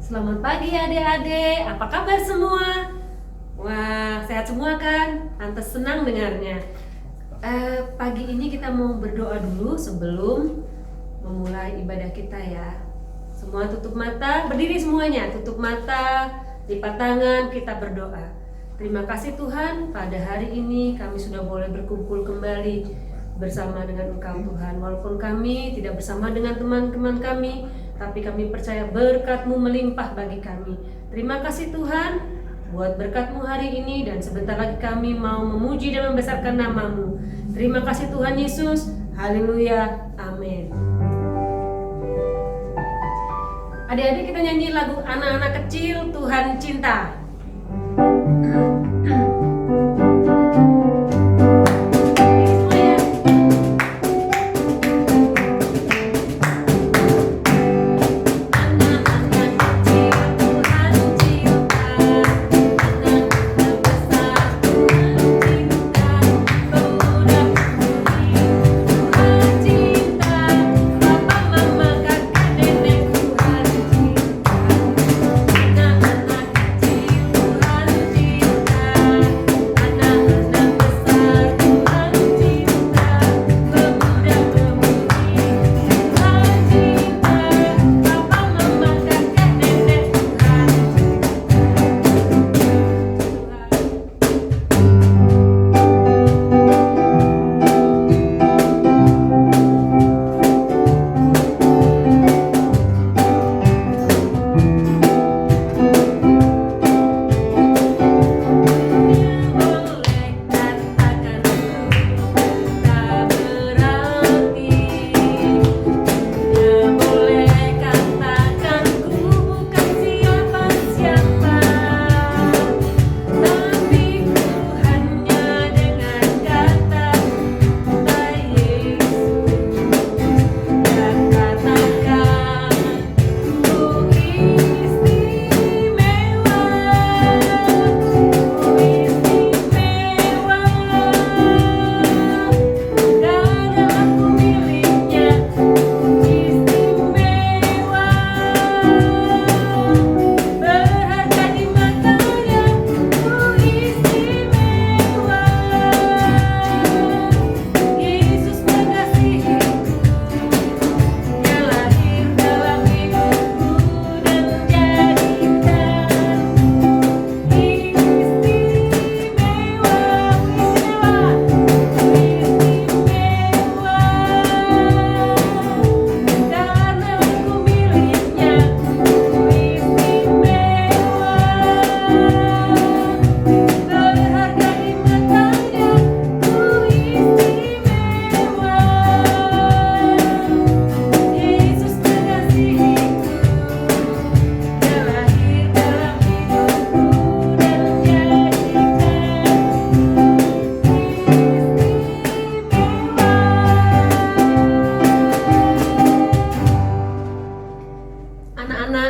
Selamat pagi adik-adik, apa kabar semua? Wah, sehat semua kan? Tante senang dengarnya. Pagi ini kita mau berdoa dulu sebelum memulai ibadah kita ya. Semua tutup mata, berdiri semuanya, tutup mata, lipat tangan, kita berdoa. Terima kasih Tuhan, pada hari ini kami sudah boleh berkumpul kembali bersama dengan Engkau Tuhan. Walaupun kami tidak bersama dengan teman-teman kami, tapi kami percaya berkat-Mu melimpah bagi kami. Terima kasih Tuhan buat berkat-Mu hari ini, dan sebentar lagi kami mau memuji dan membesarkan nama-Mu. Terima kasih Tuhan Yesus. Haleluya. Amin. Adik-adik, kita nyanyi lagu anak-anak kecil Tuhan Cinta.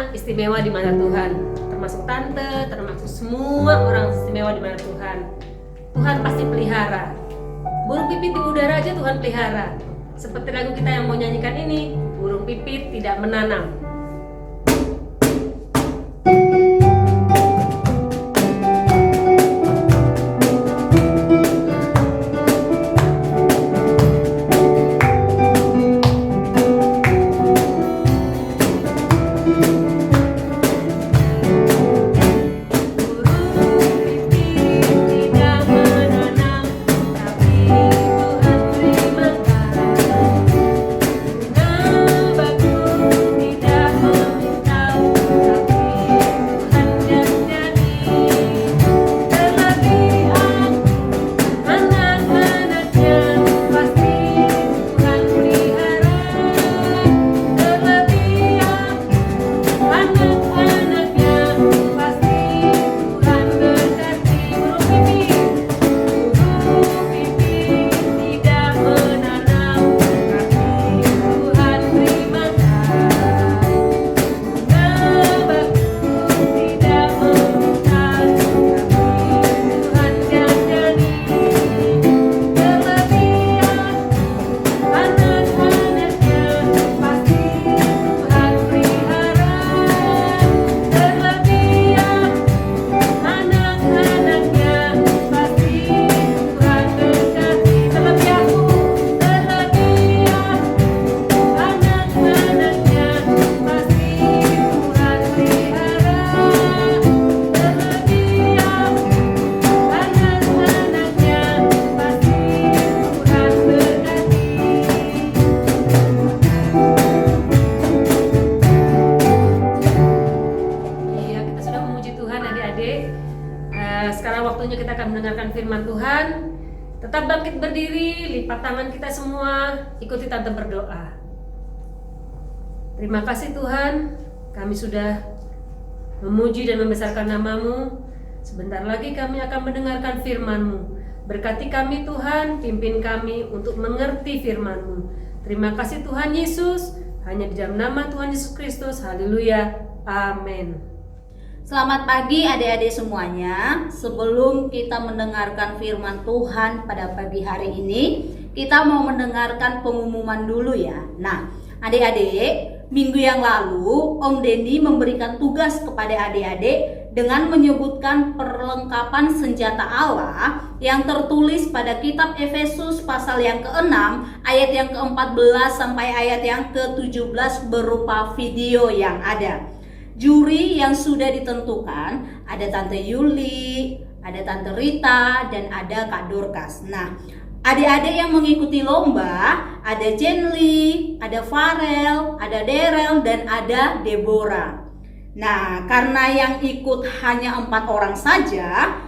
Istimewa di mata Tuhan, termasuk tante, termasuk semua orang istimewa di mata Tuhan. Tuhan pasti pelihara. Burung pipit di udara aja Tuhan pelihara. Seperti lagu kita yang mau nyanyikan ini, burung pipit tidak menanam. akan mendengarkan firman Tuhan. Tetap bangkit berdiri, lipat tangan kita semua, ikuti tante berdoa. Terima kasih Tuhan, kami sudah memuji dan membesarkan nama-Mu. Sebentar lagi kami akan mendengarkan firman-Mu. Berkati kami Tuhan, pimpin kami untuk mengerti firman-Mu. Terima kasih Tuhan Yesus, hanya di dalam nama Tuhan Yesus Kristus, haleluya, amin. Selamat pagi adik-adik semuanya. Sebelum kita mendengarkan firman Tuhan pada pagi hari ini, kita mau mendengarkan pengumuman dulu ya. Nah, adik-adik, minggu yang lalu Om Denny memberikan tugas kepada adik-adik dengan menyebutkan perlengkapan senjata Allah yang tertulis pada kitab Efesus pasal yang ke-6 ayat yang ke-14 sampai ayat yang ke-17 berupa video yang ada. Juri yang sudah ditentukan ada Tante Yuli, ada Tante Rita, dan ada Kak Dorcas. Nah, adik-adik yang mengikuti lomba ada Jenly, ada Farel, ada Daryl, dan ada Deborah. Nah, karena yang ikut hanya 4 orang saja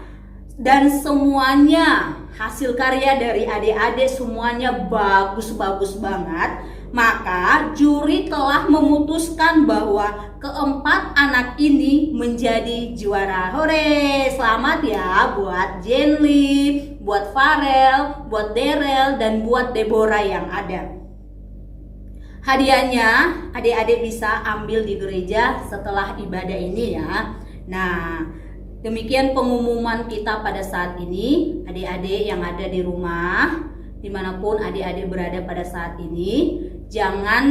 dan semuanya hasil karya dari adik-adik semuanya bagus-bagus banget, maka juri telah memutuskan bahwa keempat anak ini menjadi juara. Hore, selamat ya buat Jenly, buat Farel, buat Daryl, dan buat Deborah yang ada. Hadiahnya adik-adik bisa ambil di gereja setelah ibadah ini ya. Nah, demikian pengumuman kita pada saat ini. Adik-adik yang ada di rumah, dimanapun adik-adik berada pada saat ini, jangan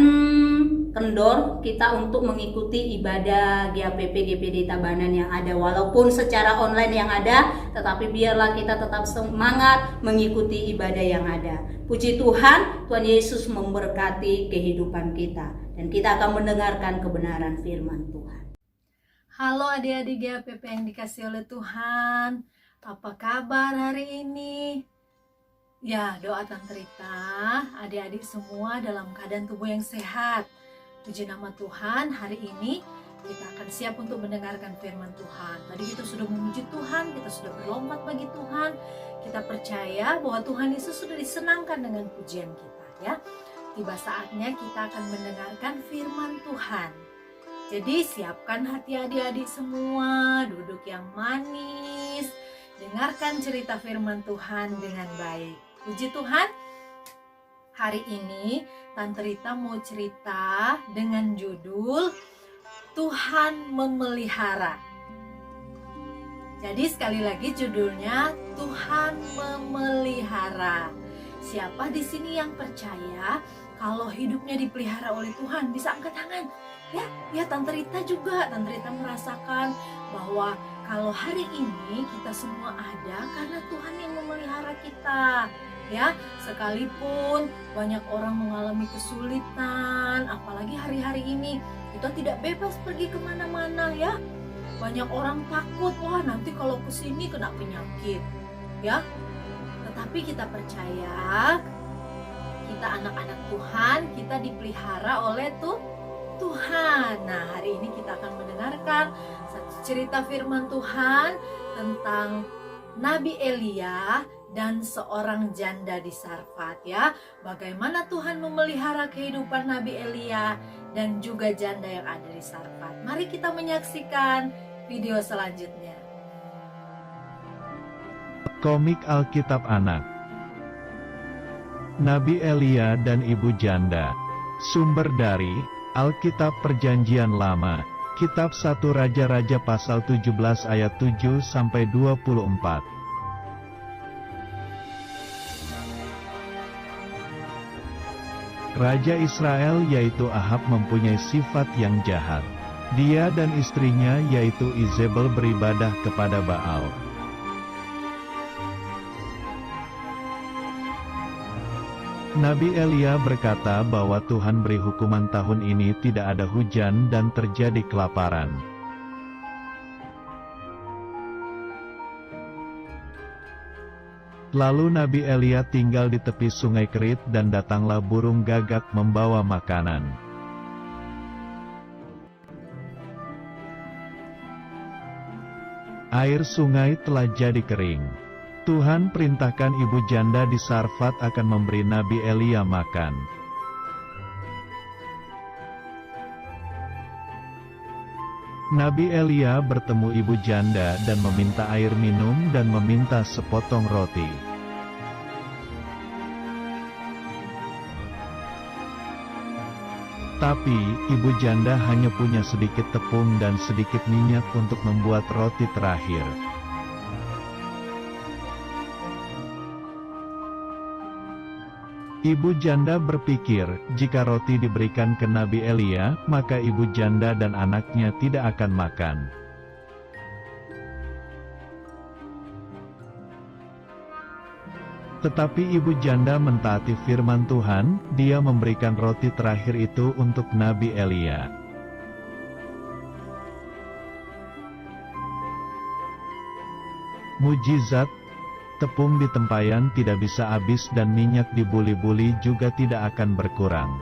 kendor kita untuk mengikuti ibadah GAPP GPD Tabanan yang ada. Walaupun secara online yang ada, tetapi biarlah kita tetap semangat mengikuti ibadah yang ada. Puji Tuhan, Tuhan Yesus memberkati kehidupan kita. Dan kita akan mendengarkan kebenaran firman Tuhan. Halo adik-adik GAPP yang dikasih oleh Tuhan. Apa kabar hari ini? Ya, doa Tante Rita, adik-adik semua dalam keadaan tubuh yang sehat. Puji nama Tuhan, hari ini kita akan siap untuk mendengarkan firman Tuhan. Tadi kita sudah memuji Tuhan, kita sudah berlompat bagi Tuhan. Kita percaya bahwa Tuhan Yesus sudah disenangkan dengan pujian kita ya. Tiba saatnya kita akan mendengarkan firman Tuhan. Jadi siapkan hati adik-adik semua, duduk yang manis, dengarkan cerita firman Tuhan dengan baik. Puji Tuhan, hari ini Tante Rita mau cerita dengan judul Tuhan Memelihara. Jadi sekali lagi judulnya Tuhan Memelihara. Siapa di sini yang percaya kalau hidupnya dipelihara oleh Tuhan? Bisa angkat tangan. Ya Tante Rita juga. Tante Rita merasakan bahwa kalau hari ini kita semua ada karena Tuhan yang memelihara kita. Ya, sekalipun banyak orang mengalami kesulitan, apalagi hari-hari ini kita tidak bebas pergi kemana-mana ya. Banyak orang takut, wah nanti kalau kesini kena penyakit ya. Tetapi kita percaya, kita anak-anak Tuhan, kita dipelihara oleh Tuhan. Nah, hari ini kita akan mendengarkan satu cerita firman Tuhan tentang Nabi Elia dan seorang janda di Sarfat ya. Bagaimana Tuhan memelihara kehidupan Nabi Elia dan juga janda yang ada di Sarfat. Mari kita menyaksikan video selanjutnya. Komik Alkitab Anak. Nabi Elia dan Ibu Janda. Sumber dari Alkitab Perjanjian Lama, Kitab 1 Raja-Raja pasal 17 ayat 7 sampai 24. Raja Israel yaitu Ahab mempunyai sifat yang jahat. Dia dan istrinya yaitu Izebel beribadah kepada Baal. Nabi Elia berkata bahwa Tuhan beri hukuman tahun ini tidak ada hujan dan terjadi kelaparan. Lalu Nabi Elia tinggal di tepi sungai Kerit dan datanglah burung gagak membawa makanan. Air sungai telah jadi kering. Tuhan perintahkan ibu janda di Sarfat akan memberi Nabi Elia makan. Nabi Elia bertemu ibu janda dan meminta air minum dan meminta sepotong roti. Tapi, ibu janda hanya punya sedikit tepung dan sedikit minyak untuk membuat roti terakhir. Ibu janda berpikir, jika roti diberikan ke Nabi Elia, maka ibu janda dan anaknya tidak akan makan. Tetapi ibu janda mentaati firman Tuhan, dia memberikan roti terakhir itu untuk Nabi Elia. Mujizat, tepung di tempayan tidak bisa habis dan minyak di buli-buli juga tidak akan berkurang.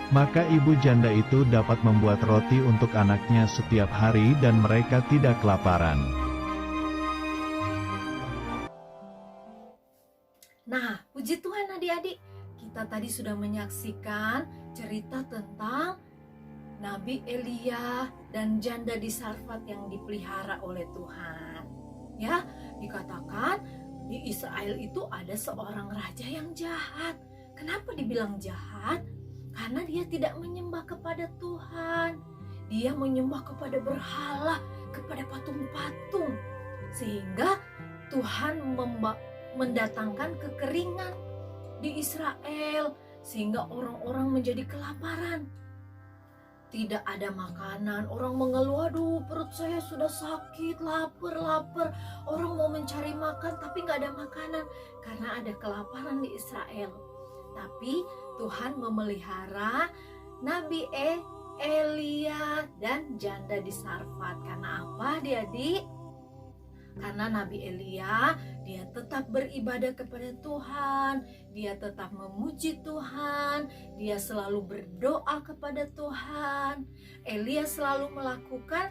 Maka ibu janda itu dapat membuat roti untuk anaknya setiap hari dan mereka tidak kelaparan. Nah, puji Tuhan adik-adik, kita tadi sudah menyaksikan cerita tentang Nabi Elia dan janda di Sarfat yang dipelihara oleh Tuhan. Ya, dikatakan di Israel itu ada seorang raja yang jahat. Kenapa dibilang jahat? Karena dia tidak menyembah kepada Tuhan. Dia menyembah kepada berhala, kepada patung-patung. Sehingga Tuhan mendatangkan kekeringan di Israel. Sehingga orang-orang menjadi kelaparan. Tidak ada makanan, orang mengeluh, aduh perut saya sudah sakit, lapar. Orang mau mencari makan tapi gak ada makanan karena ada kelaparan di Israel. Tapi Tuhan memelihara Nabi Elia dan janda di Sarfat. Karena apa adik-adik? Karena Nabi Elia, dia tetap beribadah kepada Tuhan, dia tetap memuji Tuhan, dia selalu berdoa kepada Tuhan. Elia selalu melakukan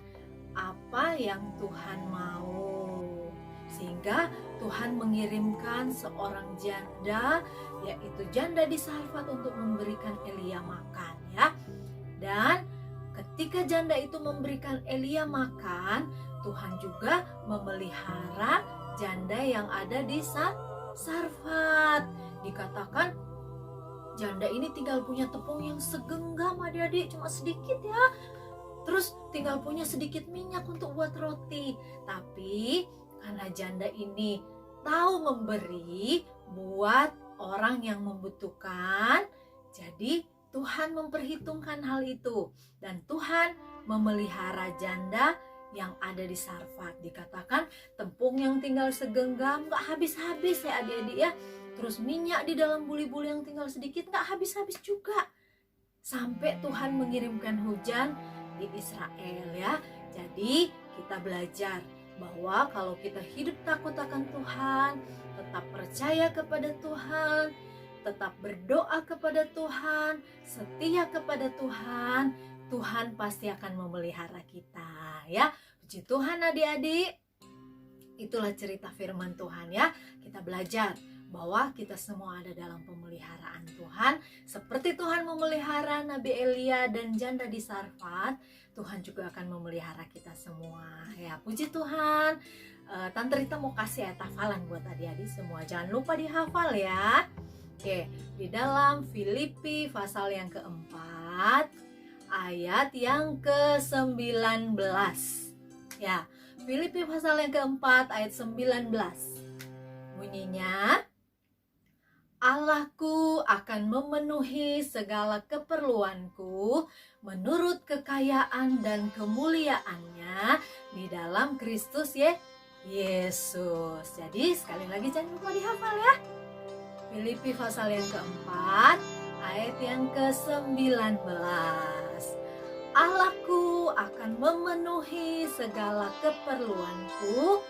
apa yang Tuhan mau. Sehingga Tuhan mengirimkan seorang janda, yaitu janda di Sarfat, untuk memberikan Elia makan, ya. Dan ketika janda itu memberikan Elia makan, Tuhan juga memelihara janda yang ada di Sarfat. Dikatakan janda ini tinggal punya tepung yang segenggam adik-adik, cuma sedikit ya. Terus tinggal punya sedikit minyak untuk buat roti. Tapi karena janda ini tahu memberi buat orang yang membutuhkan, jadi Tuhan memperhitungkan hal itu. Dan Tuhan memelihara janda yang ada di Sarfat. Dikatakan tepung yang tinggal segenggam gak habis-habis ya adik-adik ya. Terus minyak di dalam buli-buli yang tinggal sedikit gak habis-habis juga. Sampai Tuhan mengirimkan hujan di Israel ya. Jadi kita belajar bahwa kalau kita hidup takut akan Tuhan, tetap percaya kepada Tuhan, tetap berdoa kepada Tuhan, setia kepada Tuhan, Tuhan pasti akan memelihara kita ya. Puji Tuhan adik-adik. Itulah cerita firman Tuhan ya. Kita belajar bahwa kita semua ada dalam pemeliharaan Tuhan. Seperti Tuhan memelihara Nabi Elia dan janda di Sarfat, Tuhan juga akan memelihara kita semua ya. Puji Tuhan. Tante Rita mau kasih ayat hafalan buat adik-adik semua. Jangan lupa dihafal ya. Oke, di dalam Filipi pasal yang keempat ayat yang ke-19 ya. Filipi pasal yang keempat ayat 19 bunyinya, Allahku akan memenuhi segala keperluanku menurut kekayaan dan kemuliaannya di dalam Kristus Yesus. Jadi sekali lagi jangan lupa dihafal ya. Filipi pasal yang keempat ayat yang ke-19. Allahku akan memenuhi segala keperluanku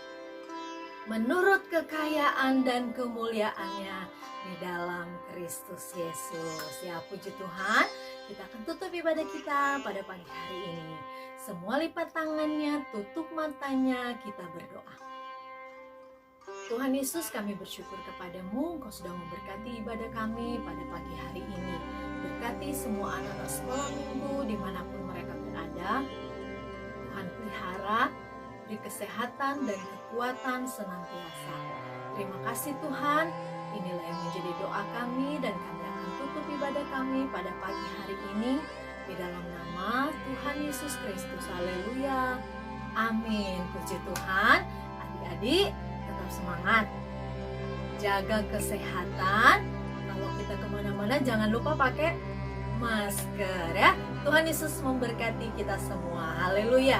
menurut kekayaan dan kemuliaannya di dalam Kristus Yesus. Ya, puji Tuhan, kita akan tutup ibadah kita pada pagi hari ini. Semua lipat tangannya, tutup matanya, kita berdoa. Tuhan Yesus, kami bersyukur kepadamu, Engkau sudah memberkati ibadah kami pada pagi hari ini. Berkati semua anak-anak sekolah minggu dimanapun mereka berada. Tuhan pelihara, beri kesehatan dan kekuatan senantiasa. Terima kasih Tuhan, inilah yang menjadi doa kami dan kami akan tutup ibadah kami pada pagi hari ini. Di dalam nama Tuhan Yesus Kristus, haleluya, amin. Puji Tuhan. Adik-adik tetap semangat, jaga kesehatan. Kalau kita kemana-mana jangan lupa pakai masker ya. Tuhan Yesus memberkati kita semua, haleluya.